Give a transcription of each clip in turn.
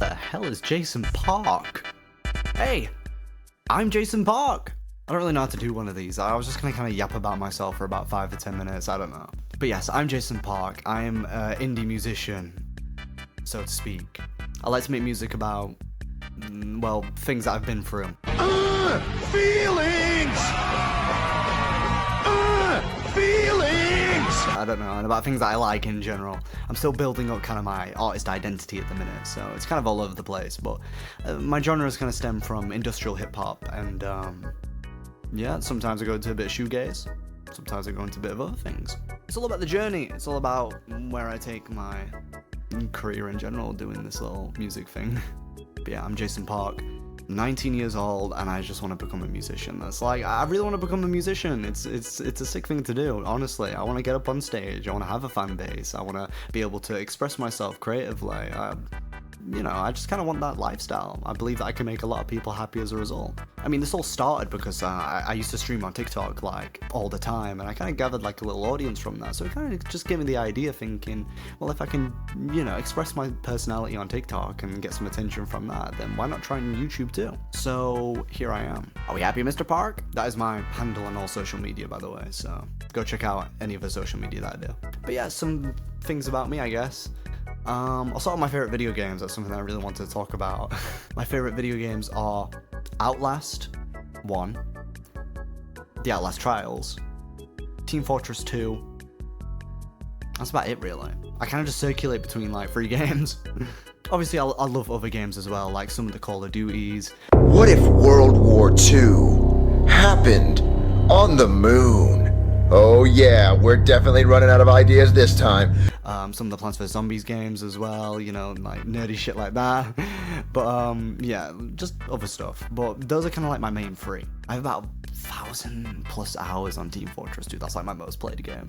the hell is Jason Park? Hey, I'm Jason Park. I don't really know how to do one of these. I was just gonna kind of yap about myself for about 5 to 10 minutes. I don't know. But yes, I'm Jason Park. I am an indie musician, so to speak. I like to make music about, well, things that I've been through. Feelings! Feelings! I don't know, and about things that I like in general. I'm still building up kind of my artist identity at the minute, so it's kind of all over the place, but my genres kind of stem from industrial hip-hop, and yeah, sometimes I go into a bit of shoegaze, sometimes I go into a bit of other things. It's all about the journey, it's all about where I take my career in general doing this little music thing. But yeah, I'm Jason Park. 19 years old, and I just want to become a musician. That's like, I really want to become a musician. It's a sick thing to do, honestly. I want to get up on stage, I want to have a fan base, I want to be able to express myself creatively. I just kind of want that lifestyle. I believe that I can make a lot of people happy as a result. I mean, this all started because I used to stream on TikTok like all the time, and I kind of gathered like a little audience from that. So it kind of just gave me the idea, thinking, well, if I can, express my personality on TikTok and get some attention from that, then why not try on YouTube too? So here I am. Are we happy, Mr. Park? That is my handle on all social media, by the way. So go check out any of the social media that I do. But yeah, some things about me, I guess. I'll start with my favourite video games. That's something that I really wanted to talk about. My favourite video games are Outlast 1, The Outlast Trials, Team Fortress 2. That's about it, really. I kind of just circulate between like 3 games. Obviously, I love other games as well, like some of the Call of Duties. What if World War II happened on the moon? Oh yeah, we're definitely running out of ideas this time. Some of the Plants vs Zombies games as well, like nerdy shit like that. But yeah, just other stuff. But those are kind of like my main 3. I have about 1,000+ hours on Team Fortress 2. That's like my most played game.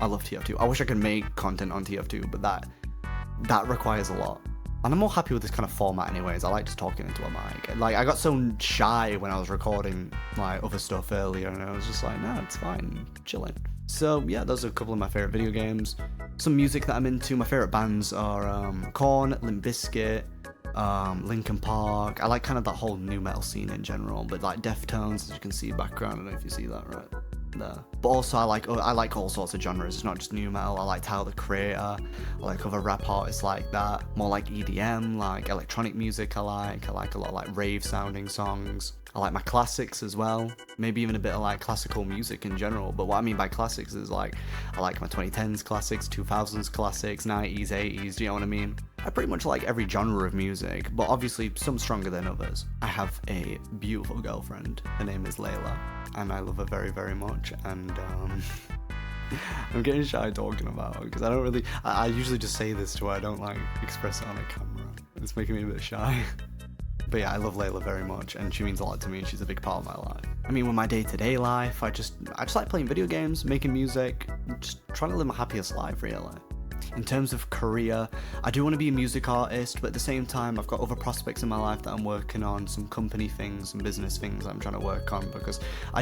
I love TF2. I wish I could make content on TF2, but that requires a lot. And I'm more happy with this kind of format anyways. I like just talking into a mic. Like, I got so shy when I was recording my other stuff earlier, and I was just like, no, it's fine, chilling. So yeah, those are a couple of my favorite video games. Some music that I'm into. My favorite bands are Korn, Limp Bizkit, Linkin Park. I like kind of that whole nu metal scene in general, but like Deftones, as you can see background. I don't know if you see that right there. But also I like all sorts of genres. It's not just nu metal. I like Tyler, the Creator. I like other rap artists like that. More like EDM, like electronic music. I like a lot of like rave sounding songs. I like my classics as well. Maybe even a bit of like classical music in general. But what I mean by classics is like, I like my 2010s classics, 2000s classics, 90s, 80s, do you know what I mean? I pretty much like every genre of music, but obviously some stronger than others. I have a beautiful girlfriend. Her name is Layla, and I love her very, very much. And I'm getting shy talking about her because I usually just say this to her. I don't like express it on a camera. It's making me a bit shy. But yeah, I love Layla very much, and she means a lot to me, and she's a big part of my life. I mean, with my day-to-day life, I just like playing video games, making music, just trying to live my happiest life, really. In terms of career, I do want to be a music artist, but at the same time, I've got other prospects in my life that I'm working on, some company things, some business things I'm trying to work on, because I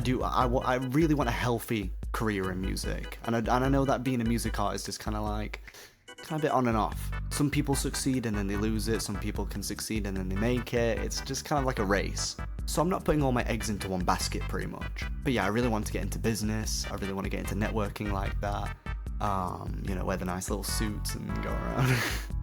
really want a healthy career in music, and I know that being a music artist is kind of a bit on and off. Some people succeed and then they lose it, some people can succeed and then they make it. It's just kind of like a race. So I'm not putting all my eggs into one basket pretty much. But yeah, I really want to get into business, I really want to get into networking like that. Wear the nice little suits and go around.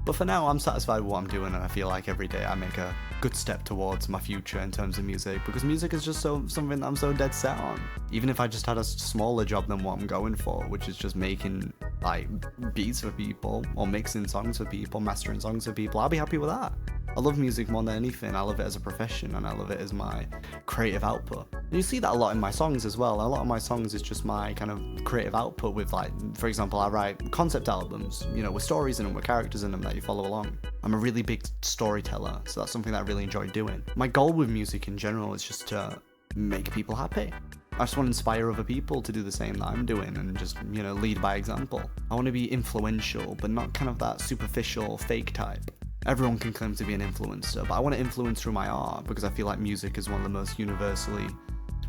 But for now, I'm satisfied with what I'm doing, and I feel like every day I make a good step towards my future in terms of music, because music is just something that I'm so dead set on. Even if I just had a smaller job than what I'm going for, which is just making like beats for people, or mixing songs for people, mastering songs for people, I'll be happy with that. I love music more than anything. I love it as a profession, and I love it as my creative output. And you see that a lot in my songs as well. A lot of my songs is just my kind of creative output with, like, for example, I write concept albums, with stories in them, with characters in them that you follow along. I'm a really big storyteller, so that's something that I really enjoy doing. My goal with music in general is just to make people happy. I just want to inspire other people to do the same that I'm doing, and just, lead by example. I want to be influential, but not kind of that superficial, fake type. Everyone can claim to be an influencer, but I want to influence through my art, because I feel like music is one of the most universally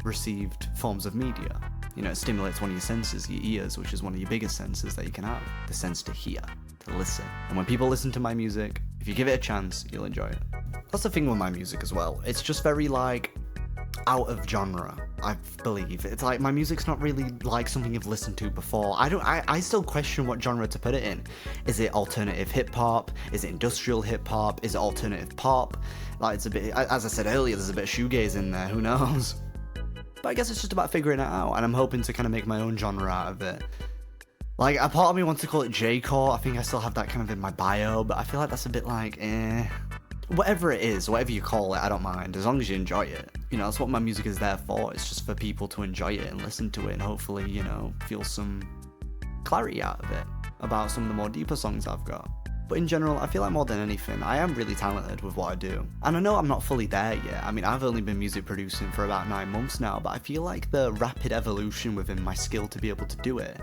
received forms of media. It stimulates one of your senses, your ears, which is one of your biggest senses that you can have. The sense to hear, to listen. And when people listen to my music, If you give it a chance, you'll enjoy it. That's the thing with my music as well. It's just very like out of genre, I believe. It's like my music's not really like something you've listened to before. I still question what genre to put it in. Is it alternative hip hop? Is it industrial hip hop? Is it alternative pop? Like, it's a bit, as I said earlier, there's a bit of shoegaze in there, who knows? But I guess it's just about figuring it out, and I'm hoping to kind of make my own genre out of it. Like, a part of me wants to call it J-core. I think I still have that kind of in my bio, but I feel like that's a bit like, Whatever it is, whatever you call it, I don't mind, as long as you enjoy it. You know, that's what my music is there for. It's just for people to enjoy it and listen to it and hopefully, you know, feel some clarity out of it about some of the more deeper songs I've got. But in general, I feel like more than anything, I am really talented with what I do. And I know I'm not fully there yet. I mean, I've only been music producing for about 9 months now, but I feel like the rapid evolution within my skill to be able to do it,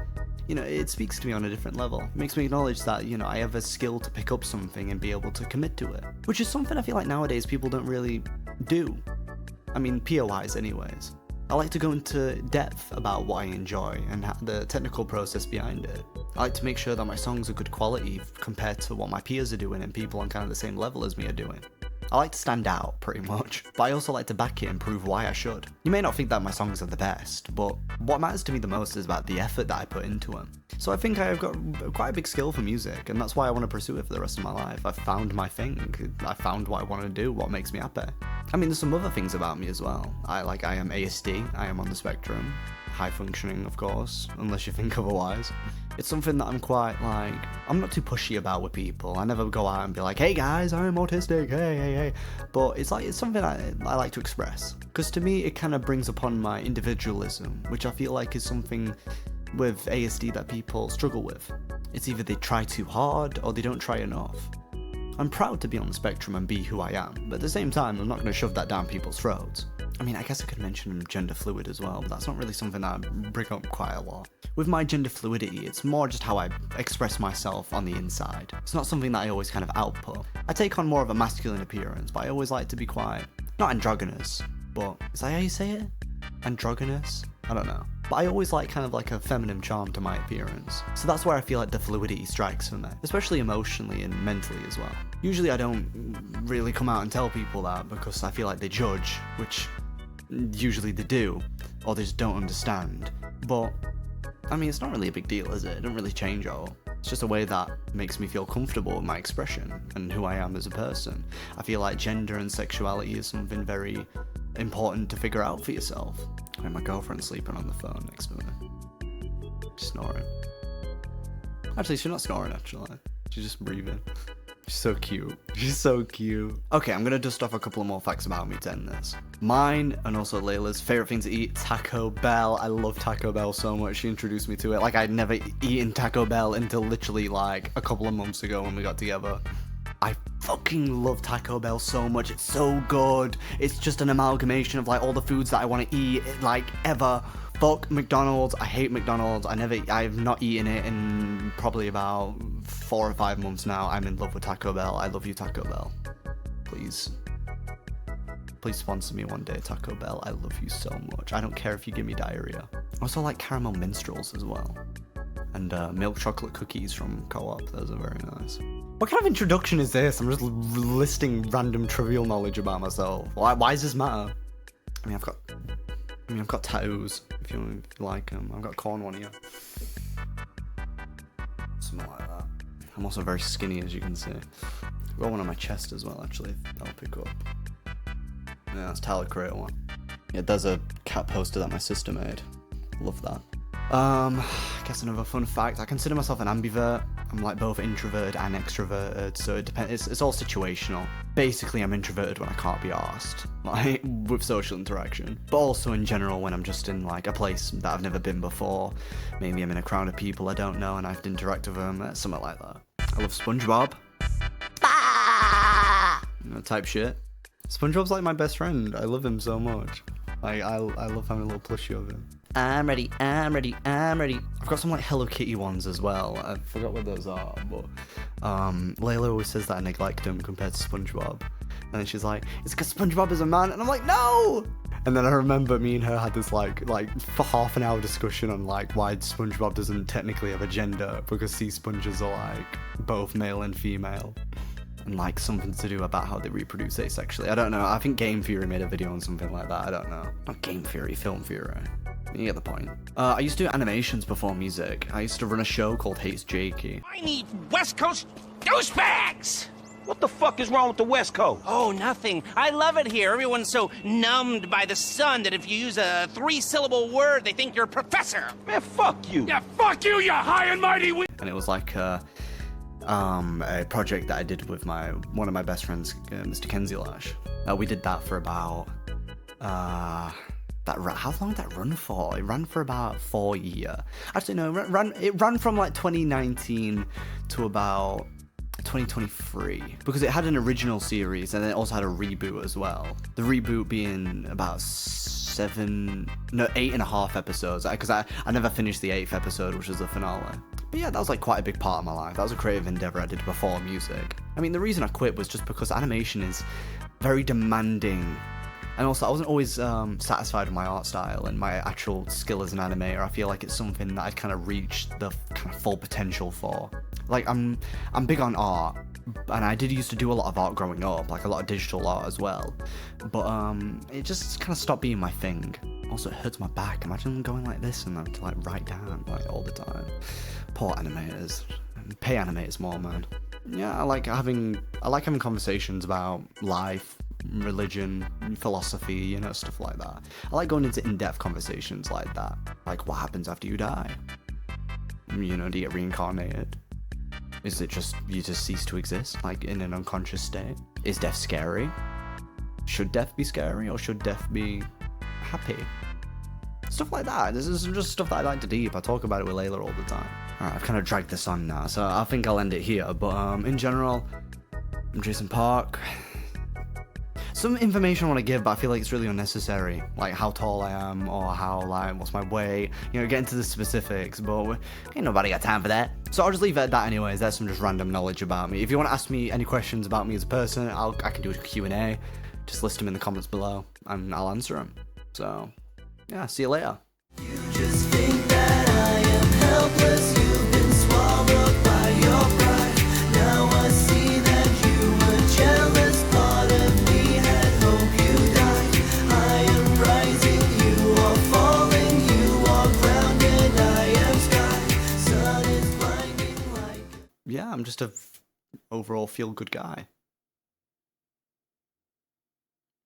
you know, it speaks to me on a different level. It makes me acknowledge that, you know, I have a skill to pick up something and be able to commit to it. Which is something I feel like nowadays people don't really do. I mean, POIs anyways. I like to go into depth about what I enjoy and the technical process behind it. I like to make sure that my songs are good quality compared to what my peers are doing and people on kind of the same level as me are doing. I like to stand out, pretty much, but I also like to back it and prove why I should. You may not think that my songs are the best, but what matters to me the most is about the effort that I put into them. So I think I've got quite a big skill for music, and that's why I want to pursue it for the rest of my life. I've found my thing. I found what I want to do, what makes me happy. I mean, there's some other things about me as well. I am ASD, I am on the spectrum. High functioning, of course, unless you think otherwise. It's something that I'm quite like, I'm not too pushy about with people. I never go out and be like, hey guys, I'm autistic, hey. But it's something I like to express. Because to me, it kind of brings upon my individualism, which I feel like is something with ASD that people struggle with. It's either they try too hard or they don't try enough. I'm proud to be on the spectrum and be who I am, but at the same time, I'm not going to shove that down people's throats. I mean, I guess I could mention gender fluid as well, but that's not really something that I bring up quite a lot. With my gender fluidity, it's more just how I express myself on the inside. It's not something that I always kind of output. I take on more of a masculine appearance, but I always like to be quite, not androgynous, but is that how you say it? Androgynous? I don't know. But I always like kind of like a feminine charm to my appearance. So that's where I feel like the fluidity strikes for me, especially emotionally and mentally as well. Usually I don't really come out and tell people that because I feel like they judge, which usually they do, or they just don't understand. But, I mean, it's not really a big deal, is it? It doesn't really change at all. It's just a way that makes me feel comfortable with my expression and who I am as a person. I feel like gender and sexuality is something very important to figure out for yourself. I mean, my girlfriend's sleeping on the phone next to me. She's snoring. Actually, she's not snoring, actually. She's just breathing. She's so cute. She's so cute. Okay, I'm gonna dust off a couple of more facts about me to end this. Mine, and also Layla's, favorite thing to eat, Taco Bell. I love Taco Bell so much. She introduced me to it. Like, I'd never eaten Taco Bell until literally, like, a couple of months ago when we got together. I fucking love Taco Bell so much. It's so good. It's just an amalgamation of, like, all the foods that I want to eat, like, ever. Fuck McDonald's. I hate McDonald's. I've not eaten it in probably about 4 or 5 months now. I'm in love with Taco Bell. I love you, Taco Bell. Please sponsor me one day, Taco Bell. I love you so much. I don't care if you give me diarrhea. I also like caramel minstrels as well. And milk chocolate cookies from Co-op. Those are very nice. What kind of introduction is this? I'm just listing random trivial knowledge about myself. Why does this matter? I mean, I've got tattoos, if you like them. I've got corn one here. Something like that. I'm also very skinny, as you can see. I've got one on my chest as well, actually. I'll pick up. Yeah, that's Tyler Creator one. Yeah, there's a cat poster that my sister made. Love that. I guess another fun fact, I consider myself an ambivert. I'm like both introverted and extroverted, so it depends. It's all situational. Basically, I'm introverted when I can't be arsed, like with social interaction. But also in general, when I'm just in like a place that I've never been before. Maybe I'm in a crowd of people I don't know and I have to interact with them, something like that. I love SpongeBob. You know, type shit. SpongeBob's like my best friend. I love him so much. I love having a little plushie of him. I'm ready. I've got some like Hello Kitty ones as well. I forgot what those are, but Layla always says that I neglect him compared to SpongeBob. And then she's like, it's because SpongeBob is a man. And I'm like, no! And then I remember me and her had this like for half an hour discussion on like why SpongeBob doesn't technically have a gender, because sea sponges are like both male and female. and like something to do about how they reproduce asexually. I don't know. I think Game Theory made a video on something like that. I don't know. Not Game Theory, Film Theory. You get the point. I used to do animations before music. I used to run a show called Hates Jakey. I need West Coast douchebags! What the fuck is wrong with the West Coast? Oh, nothing. I love it here. Everyone's so numbed by the sun that if you use a 3-syllable word, they think you're a professor. Man, fuck you. Yeah, fuck you, you high and mighty. And it was like a project that I did with one of my best friends, Mr. Kenzie Lash. We did that for about how long did that run for? It ran for about 4 years. Actually, no, it ran from like 2019 to about 2023, because it had an original series and then it also had a reboot as well. The reboot being about 8.5 episodes, because I never finished the 8th episode, which was the finale. But yeah, that was like quite a big part of my life. That was a creative endeavor I did before music. I mean, the reason I quit was just because animation is very demanding. And also, I wasn't always satisfied with my art style and my actual skill as an animator. I feel like it's something that I'd kind of reached the kind of full potential for. Like, I'm big on art, and I did used to do a lot of art growing up, like a lot of digital art as well. But it just kind of stopped being my thing. Also, it hurts my back. Imagine going like this and I have to like write down like all the time. Poor animators. Pay animators more, man. Yeah, I like having conversations about life, religion, philosophy, you know, stuff like that. I like going into in-depth conversations like that. Like, what happens after you die? You know, do you get reincarnated? Is it just, you just cease to exist, like in an unconscious state? Is death scary? Should death be scary, or should death be happy? Stuff like that. This is just stuff that I like to deep. I talk about it with Layla all the time. Alright, I've kind of dragged this on now, so I think I'll end it here. But in general, I'm Jason Park. Some information I want to give, but I feel like it's really unnecessary. Like how tall I am, or how, like, what's my weight. You know, get into the specifics, but ain't nobody got time for that. So I'll just leave it at that anyways. That's some just random knowledge about me. If you want to ask me any questions about me as a person, I can do a Q&A. Just list them in the comments below, and I'll answer them. So, yeah, see you later. You just think that I am helpless. You've been swallowed by your pride. Now I see that you were jealous. Part of me had hope you died. I am rising, you are falling. You are grounded, I am sky. Sun is blinding like... Yeah, I'm just a overall feel-good guy.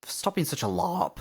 Stop being such a LARP.